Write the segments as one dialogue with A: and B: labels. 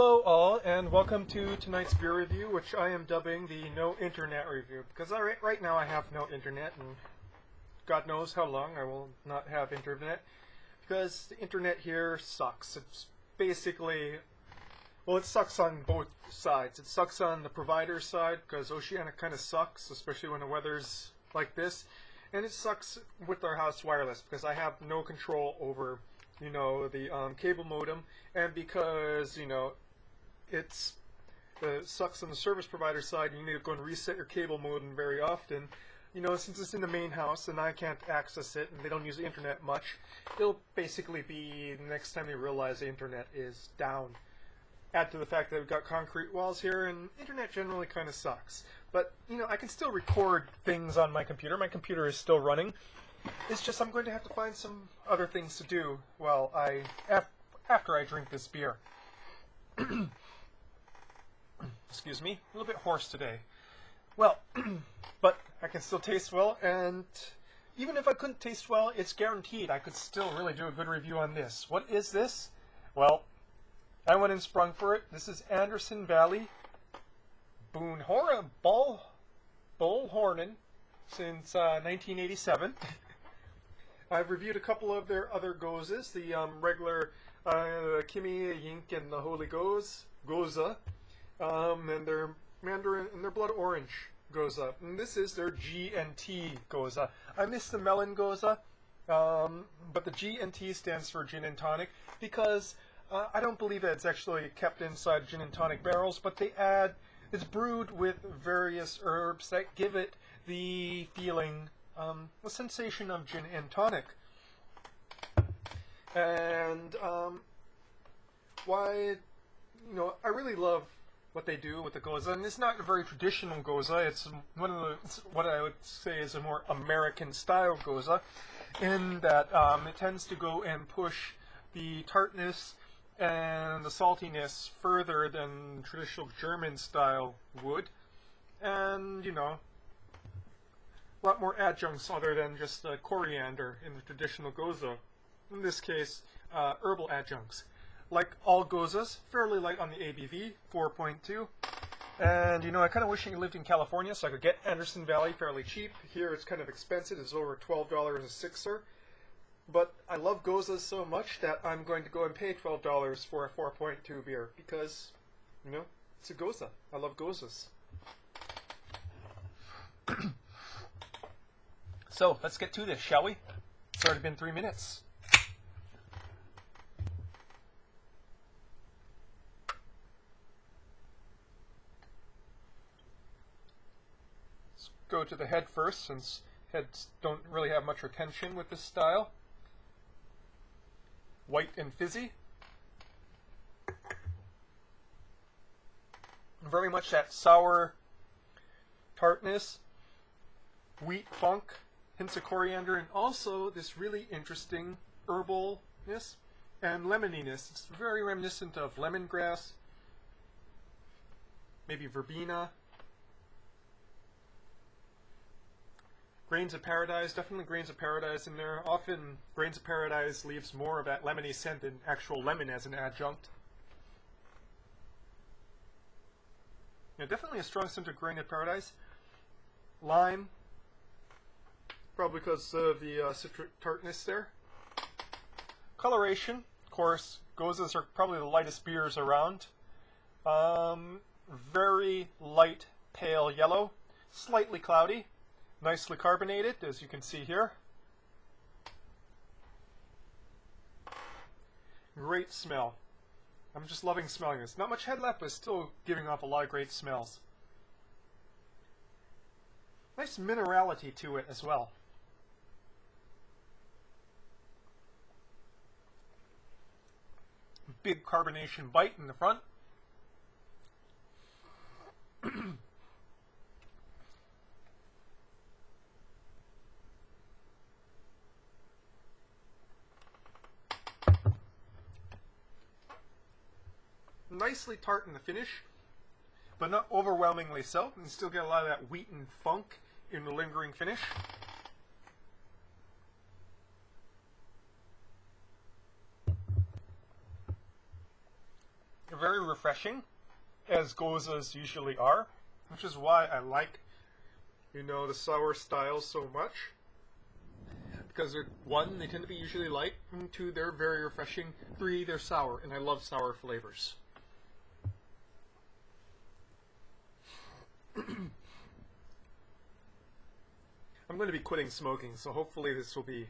A: Hello all, and welcome to tonight's beer review, which I am dubbing the no internet review, because right now I have no internet, and God knows how long I will not have internet, because the internet here sucks. It's basically, well, it sucks on both sides. It sucks on the provider side, because Oceanic kind of sucks, especially when the weather's like this, and it sucks with our house wireless, because I have no control over the cable modem, and because, it sucks on the service provider side, you need to go and reset your cable modem very often. Since it's in the main house and I can't access it and they don't use the internet much, it'll basically be the next time they realize the internet is down. Add to the fact that we've got concrete walls here and internet generally kind of sucks. But, I can still record things on my computer. My computer is still running. It's just I'm going to have to find some other things to do while after I drink this beer. Excuse me, a little bit hoarse today. Well, but I can still taste well, and even if I couldn't taste well, it's guaranteed I could still really do a good review on this. What is this? Well, I went and sprung for it. This is Anderson Valley Bullhorn since 1987. I've reviewed a couple of their other Goses, the regular Kimi, Yink, and the Holy Gose, and their Mandarin and their Blood Orange Gose. And this is their G&T Gose. I miss the Melon Gose, but the G&T stands for Gin and Tonic because I don't believe that it's actually kept inside Gin and Tonic barrels, but it's brewed with various herbs that give it the feeling, the sensation of gin and tonic. And I really love what they do with the Gose, and it's not a very traditional Gose. It's what I would say is a more American style Gose, in that it tends to go and push the tartness and the saltiness further than traditional German style would, and a lot more adjuncts other than just coriander in the traditional Gose. In this case, herbal adjuncts. Like all Goses, fairly light on the ABV, 4.2. And I kind of wish I lived in California so I could get Anderson Valley fairly cheap. Here it's kind of expensive, it's over $12 a sixer. But I love Goses so much that I'm going to go and pay $12 for a 4.2 beer because, it's a Gose. I love Goses. So, let's get to this, shall we? It's already been 3 minutes. Let's go to the head first, since heads don't really have much retention with this style. White and fizzy. Very much that sour tartness, wheat funk, hints of coriander, and also this really interesting herbalness and lemoniness. It's very reminiscent of lemongrass, maybe verbena. Grains of Paradise, definitely Grains of Paradise in there. Often Grains of Paradise leaves more of that lemony scent than actual lemon as an adjunct. Yeah, definitely a strong scent of Grain of Paradise. Lime, probably because of the citric tartness there. Coloration, of course, Goses are probably the lightest beers around. Very light pale yellow, slightly cloudy. Nicely carbonated, as you can see here. Great smell. I'm just loving smelling this. Not much head left, but still giving off a lot of great smells. Nice minerality to it as well. Big carbonation bite in the front. Nicely tart in the finish, but not overwhelmingly so. You still get a lot of that wheat and funk in the lingering finish. very refreshing, as Goses usually are, which is why I like, the sour styles so much. Because they're, one, they tend to be usually light, and two, they're very refreshing, three, they're sour, and I love sour flavors. I'm going to be quitting smoking, so hopefully this will be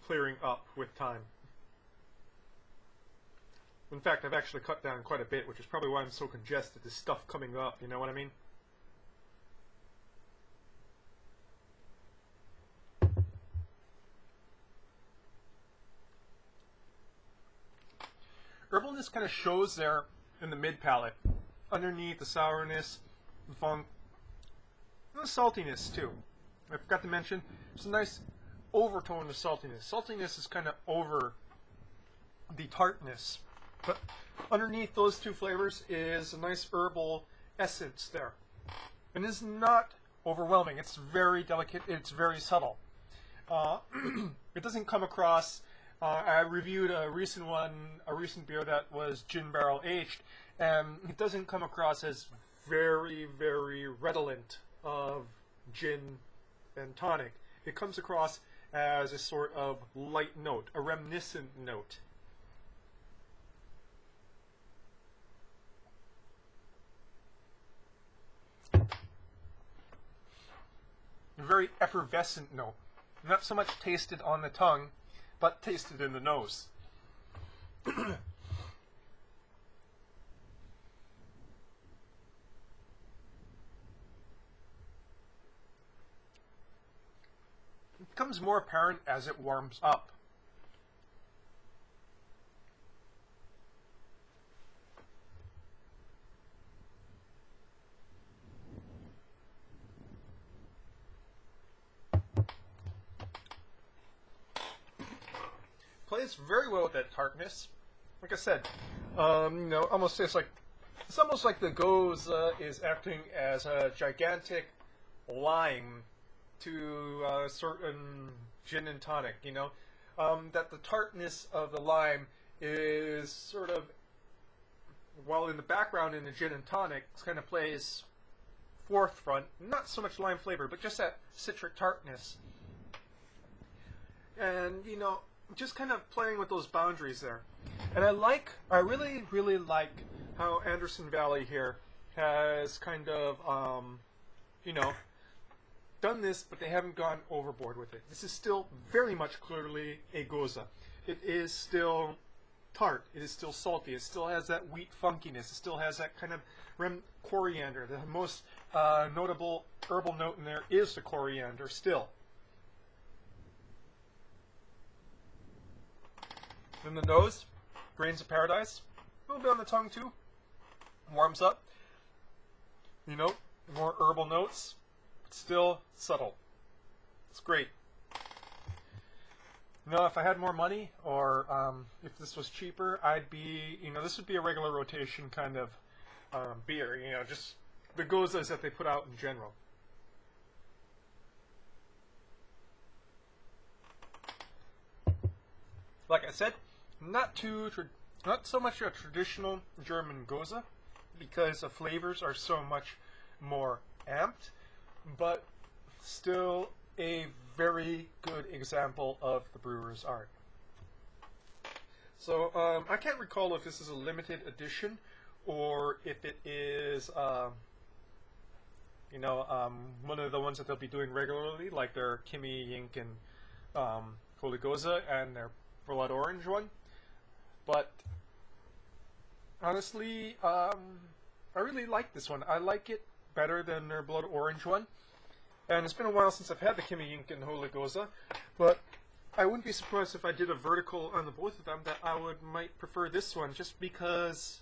A: clearing up with time. In fact, I've actually cut down quite a bit, which is probably why I'm so congested. This stuff coming up, you know what I mean? Herbalness kind of shows there in the mid palate. Underneath the sourness, the funk, and the saltiness too. I forgot to mention, there's a nice overtone of saltiness. Saltiness is kind of over the tartness. But underneath those two flavors is a nice herbal essence there. And it's not overwhelming. It's very delicate. It's very subtle. It doesn't come across... I reviewed a recent beer that was gin barrel aged, and it doesn't come across as very, very redolent of gin and tonic. It comes across as a sort of light note, a reminiscent note. A very effervescent note. Not so much tasted on the tongue, but tasted in the nose. It becomes more apparent as it warms up. Plays very well with that tartness. Like I said, almost tastes like, it's almost like the Gose is acting as a gigantic lime to a certain gin and tonic, that the tartness of the lime is sort of, while in the background in the gin and tonic, it kind of plays forefront, not so much lime flavor, but just that citric tartness. And, just kind of playing with those boundaries there. And I really, really like how Anderson Valley here has kind of, done this, but they haven't gone overboard with it. This is still very much clearly a Gose. It is still tart. It is still salty. It still has that wheat funkiness. It still has that kind of coriander. The most notable herbal note in there is the coriander still. In the nose, grains of paradise. A little bit on the tongue too. Warms up. More herbal notes. But still subtle. It's great. If I had more money, or if this was cheaper, I'd be, this would be a regular rotation kind of beer. Just the Goses that they put out in general. Like I said, not so much a traditional German Gose, because the flavors are so much more amped, but still a very good example of the brewer's art. So I can't recall if this is a limited edition or if it is one of the ones that they'll be doing regularly, like their Kimi Yink and Holy Gose and their Blood Orange one. But honestly, I really like this one. I like it better than their Blood Orange one. And it's been a while since I've had the Kimi Yink and Holy Gose, but I wouldn't be surprised if I did a vertical on the both of them that I might prefer this one, just because,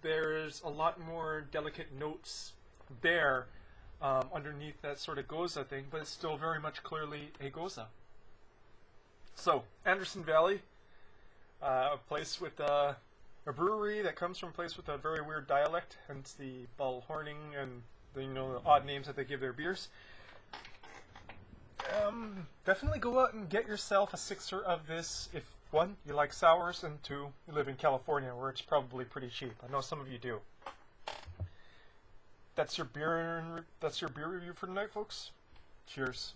A: there's a lot more delicate notes there underneath that sort of Gose thing, but it's still very much clearly a Gose. So, Anderson Valley, a place with a brewery that comes from a place with a very weird dialect, hence the Ballhorning and the odd names that they give their beers. Definitely go out and get yourself a sixer of this if one, you like sours, and two, you live in California where it's probably pretty cheap. I know some of you do. That's your beer review for tonight, folks. Cheers.